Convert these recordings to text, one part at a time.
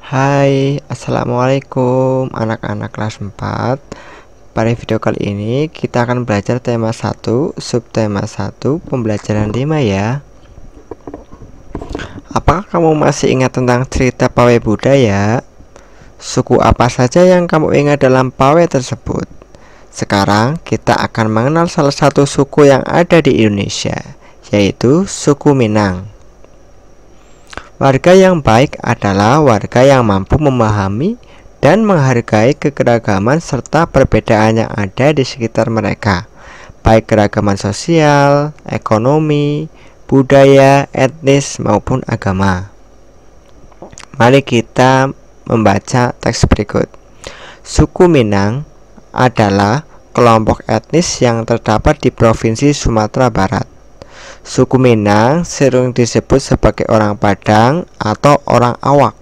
Hai, Assalamualaikum anak-anak kelas 4. Pada video kali ini kita akan belajar tema 1, subtema 1, pembelajaran 5 ya. Apakah kamu masih ingat tentang cerita pawai budaya? Suku apa saja yang kamu ingat dalam pawai tersebut? Sekarang kita akan mengenal salah satu suku yang ada di Indonesia, yaitu suku Minang. Warga yang baik adalah warga yang mampu memahami dan menghargai kekeragaman serta perbedaan yang ada di sekitar mereka, baik keragaman sosial, ekonomi, budaya, etnis, maupun agama. Mari kita membaca teks berikut. Suku Minang adalah kelompok etnis yang terdapat di Provinsi Sumatera Barat. Suku Minang sering disebut sebagai orang Padang atau orang Awak.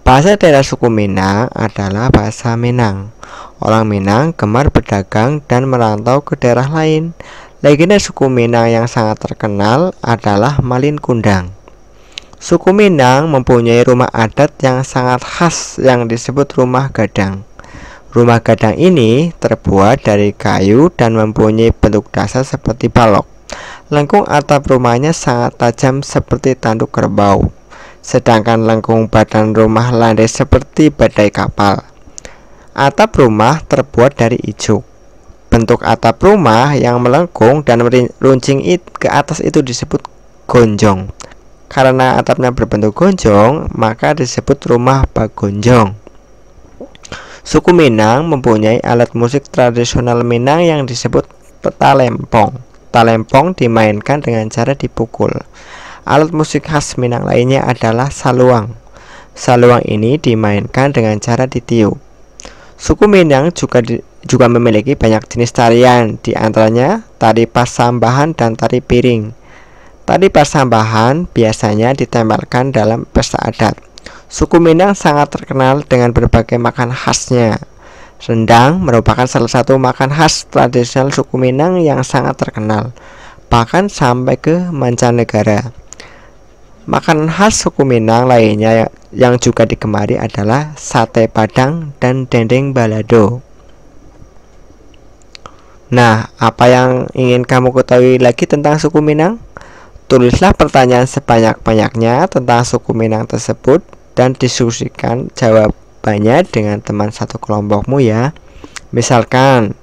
Bahasa daerah suku Minang adalah bahasa Minang. Orang Minang gemar berdagang dan merantau ke daerah lain. Legenda suku Minang yang sangat terkenal adalah Malin Kundang. Suku Minang mempunyai rumah adat yang sangat khas yang disebut rumah gadang. Rumah gadang ini terbuat dari kayu dan mempunyai bentuk dasar seperti balok. Lengkung atap rumahnya sangat tajam seperti tanduk kerbau, sedangkan lengkung badan rumah landai seperti badai kapal. Atap rumah terbuat dari ijuk. Bentuk atap rumah yang melengkung dan runcing ke atas itu disebut gonjong. Karena atapnya berbentuk gonjong, maka disebut rumah bagonjong. Suku Minang mempunyai alat musik tradisional Minang yang disebut talempong. Talempong dimainkan dengan cara dipukul. Alat musik khas Minang lainnya adalah saluang. Saluang ini dimainkan dengan cara ditiup. Suku Minang juga memiliki banyak jenis tarian, di antaranya tari pasambahan dan tari piring. Tari pasambahan biasanya ditempelkan dalam pesta adat. Suku Minang sangat terkenal dengan berbagai makan khasnya. Rendang merupakan salah satu makan khas tradisional suku Minang yang sangat terkenal, bahkan sampai ke mancanegara. Makanan khas suku Minang lainnya yang juga digemari adalah sate Padang dan dendeng balado. Nah, apa yang ingin kamu ketahui lagi tentang suku Minang? Tulislah pertanyaan sebanyak-banyaknya tentang suku Minang tersebut dan diskusikan jawabannya dengan teman satu kelompokmu ya. Misalkan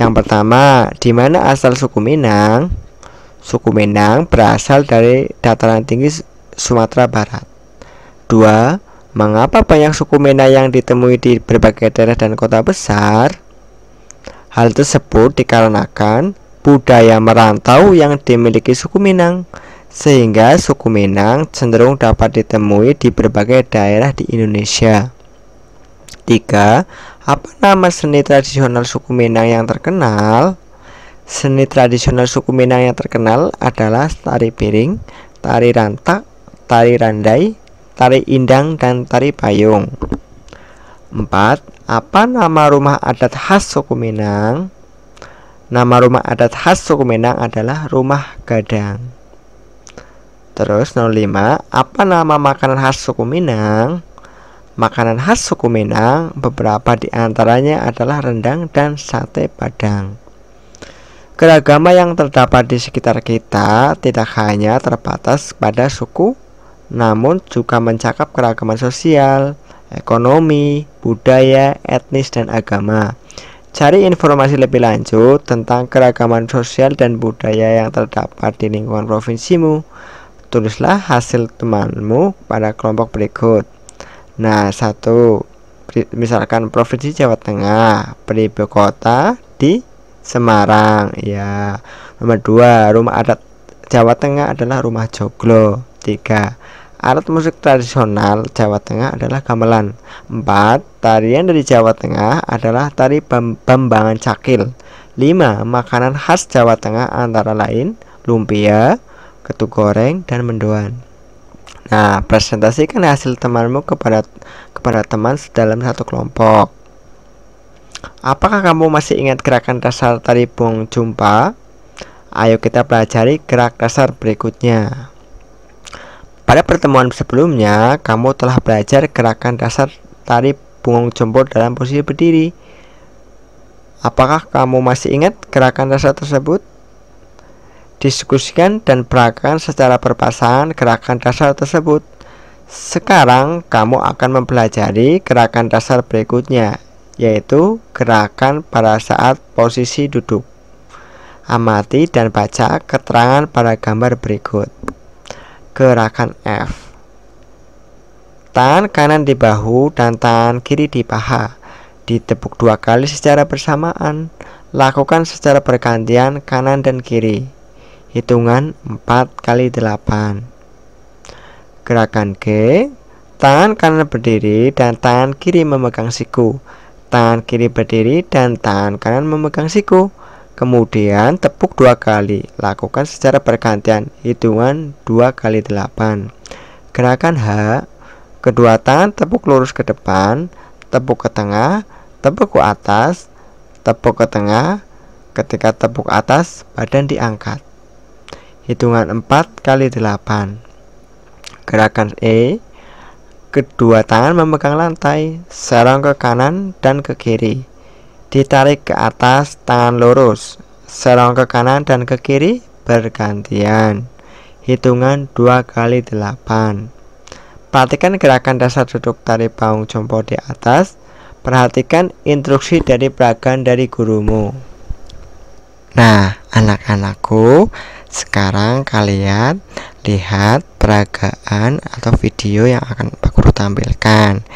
yang pertama, di mana asal suku Minang? Suku Minang berasal dari dataran tinggi Sumatera Barat. 2. Mengapa banyak suku Minang yang ditemui di berbagai daerah dan kota besar? Hal tersebut dikarenakan budaya merantau yang dimiliki suku Minang, sehingga suku Minang cenderung dapat ditemui di berbagai daerah di Indonesia. 3. Apa nama seni tradisional suku Minang yang terkenal? Seni tradisional suku Minang yang terkenal adalah tari piring, tari rantak, tari randai, tari indang, dan tari payung. 4. Apa nama rumah adat khas suku Minang? Nama rumah adat khas suku Minang adalah rumah gadang. Terus 05. Apa nama makanan khas suku Minang? Makanan khas suku Minang beberapa di antaranya adalah rendang dan sate Padang. Keragaman yang terdapat di sekitar kita tidak hanya terbatas pada suku, namun juga mencakup keragaman sosial, ekonomi, budaya, etnis, dan agama. Cari informasi lebih lanjut tentang keragaman sosial dan budaya yang terdapat di lingkungan provinsimu. Tulislah hasil temanmu pada kelompok berikut. Nah, 1. Misalkan Provinsi Jawa Tengah, beribu kota di Semarang ya. Nomor 2, rumah adat Jawa Tengah adalah rumah joglo. 3. Alat musik tradisional Jawa Tengah adalah gamelan. 4. Tarian dari Jawa Tengah adalah tari Bambangan Cakil. 5. Makanan khas Jawa Tengah antara lain lumpia, ketuk goreng, dan mendoan. Nah, presentasikan hasil temanmu kepada teman dalam satu kelompok. Apakah kamu masih ingat gerakan dasar tari Bong Jumpa? Ayo kita pelajari gerak dasar berikutnya. Pada pertemuan sebelumnya, kamu telah belajar gerakan dasar tari punggung jompo dalam posisi berdiri. Apakah kamu masih ingat gerakan dasar tersebut? Diskusikan dan peragakan secara berpasangan gerakan dasar tersebut. Sekarang kamu akan mempelajari gerakan dasar berikutnya, yaitu gerakan pada saat posisi duduk. Amati dan baca keterangan pada gambar berikut. Gerakan F. Tangan kanan di bahu dan tangan kiri di paha. Ditepuk 2 kali secara bersamaan. Lakukan secara bergantian kanan dan kiri. Hitungan 4 kali 8. Gerakan G. Tangan kanan berdiri dan tangan kiri memegang siku. Tangan kiri berdiri dan tangan kanan memegang siku. Kemudian tepuk 2 kali. Lakukan secara bergantian. Hitungan 2 kali 8. Gerakan H. Kedua tangan tepuk lurus ke depan, tepuk ke tengah, tepuk ke atas, tepuk ke tengah. Ketika tepuk atas, badan diangkat. Hitungan 4 kali 8. Gerakan E. Kedua tangan memegang lantai, serong ke kanan dan ke kiri. Ditarik ke atas, tangan lurus, serong ke kanan dan ke kiri bergantian. Hitungan 2 kali 8. Perhatikan gerakan dasar duduk tari punggung jompo di atas. Perhatikan instruksi dari peragaan dari gurumu. Nah, anak-anakku, sekarang kalian lihat peragaan atau video yang akan Pak Guru tampilkan,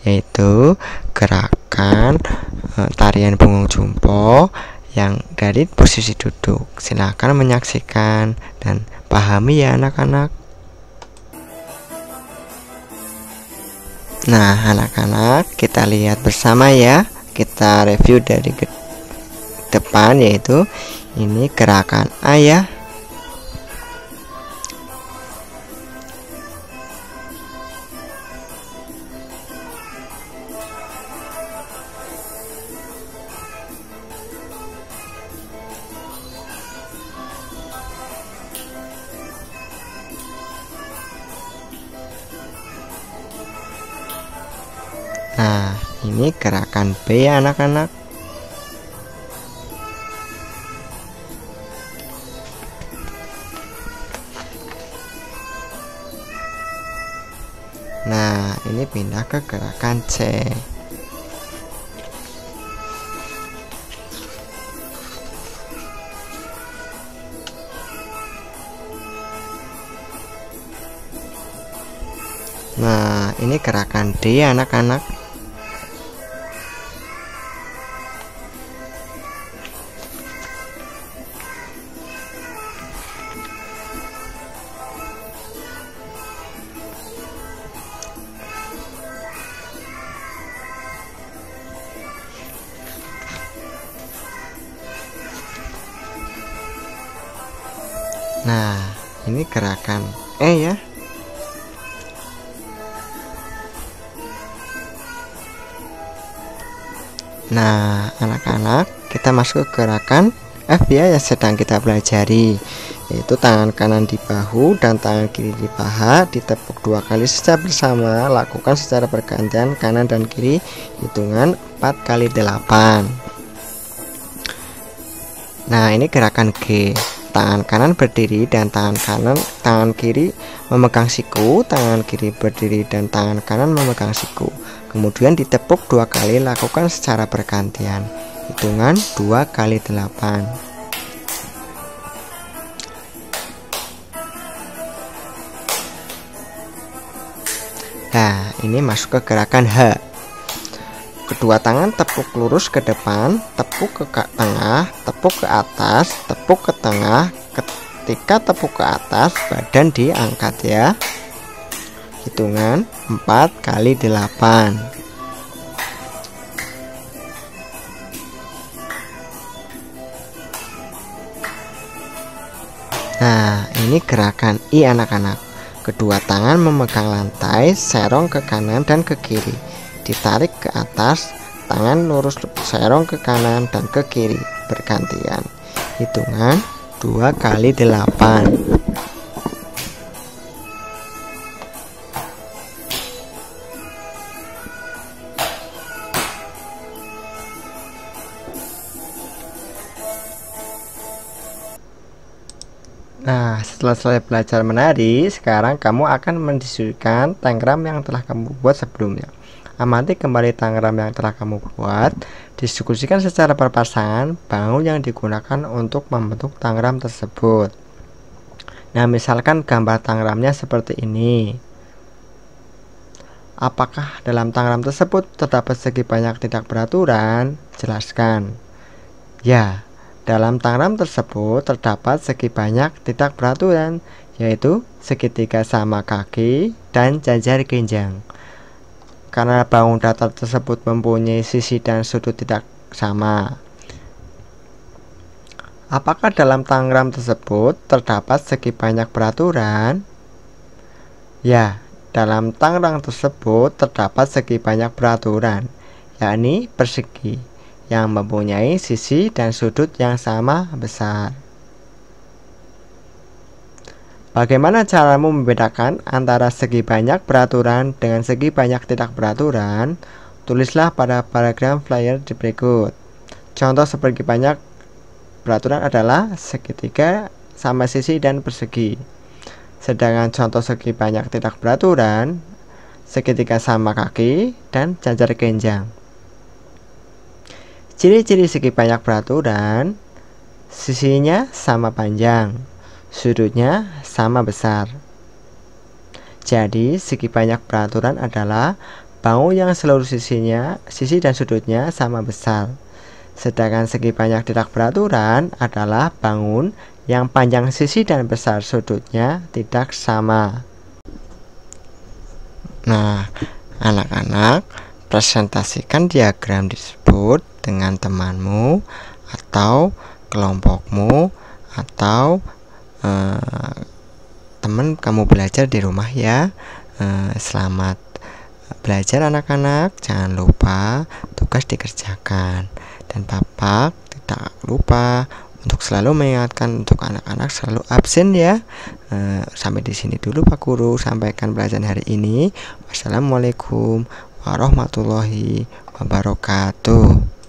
yaitu gerakan tarian punggung jompo yang dari posisi duduk. Silakan menyaksikan dan pahami ya anak-anak. Nah, anak-anak, kita lihat bersama ya. Kita review dari depan, yaitu ini gerakan A ya. Nah, ini gerakan B ya anak-anak. Nah, ini pindah ke gerakan C. Nah, ini gerakan D ya anak-anak. Nah, ini gerakan E ya. Nah, anak-anak, kita masuk ke gerakan F ya, yang sedang kita pelajari, yaitu tangan kanan di bahu dan tangan kiri di paha. Ditepuk 2 kali secara bersama. Lakukan secara bergantian kanan dan kiri. Hitungan 4 kali 8. Nah, ini gerakan G. Tangan kanan berdiri dan tangan kiri memegang siku. Tangan kiri berdiri dan tangan kanan memegang siku. Kemudian ditepuk 2 kali. Lakukan secara bergantian. Hitungan 2 kali 8. Nah, ini masuk ke gerakan H. Kedua tangan tepuk lurus ke depan, tepuk ke tengah, tepuk ke atas, tepuk ke tengah. Ketika tepuk ke atas, badan diangkat ya. Hitungan 4 kali 8. Nah, ini gerakan I anak-anak. Kedua tangan memegang lantai, serong ke kanan dan ke kiri. Ditarik ke atas, tangan lurus serong ke kanan dan ke kiri bergantian. Hitungan 2 kali 8. Nah, setelah selesai belajar menari, sekarang kamu akan mendiskusikan tangram yang telah kamu buat sebelumnya. Amati kembali tangram yang telah kamu buat, diskusikan secara berpasangan bangun yang digunakan untuk membentuk tangram tersebut. Nah, misalkan gambar tangramnya seperti ini. Apakah dalam tangram tersebut terdapat segi banyak tidak beraturan? Jelaskan. Ya, dalam tangram tersebut terdapat segi banyak tidak beraturan, yaitu segitiga sama kaki dan jajar genjang. Karena bangun datar tersebut mempunyai sisi dan sudut tidak sama. Apakah dalam tangram tersebut terdapat segi banyak beraturan? Ya, dalam tangram tersebut terdapat segi banyak beraturan, yakni persegi, yang mempunyai sisi dan sudut yang sama besar. Bagaimana caramu membedakan antara segi banyak beraturan dengan segi banyak tidak beraturan? Tulislah pada paragraf flyer di berikut. Contoh segi banyak beraturan adalah segitiga sama sisi dan persegi. Sedangkan contoh segi banyak tidak beraturan, segitiga sama kaki dan jajar genjang. Ciri-ciri segi banyak beraturan: sisinya sama panjang, sudutnya sama besar. Jadi segi banyak beraturan adalah bangun yang seluruh sisi dan sudutnya sama besar. Sedangkan segi banyak tidak beraturan adalah bangun yang panjang sisi dan besar sudutnya tidak sama. Nah, anak-anak, presentasikan diagram tersebut dengan temanmu atau kelompokmu atau teman kamu belajar di rumah ya. Selamat belajar anak-anak, jangan lupa tugas dikerjakan. Dan Papa tidak lupa untuk selalu mengingatkan untuk anak-anak selalu absen ya. Sampai di sini dulu Pak Guru sampaikan pelajaran hari ini. Wassalamualaikum warahmatullahi wabarakatuh.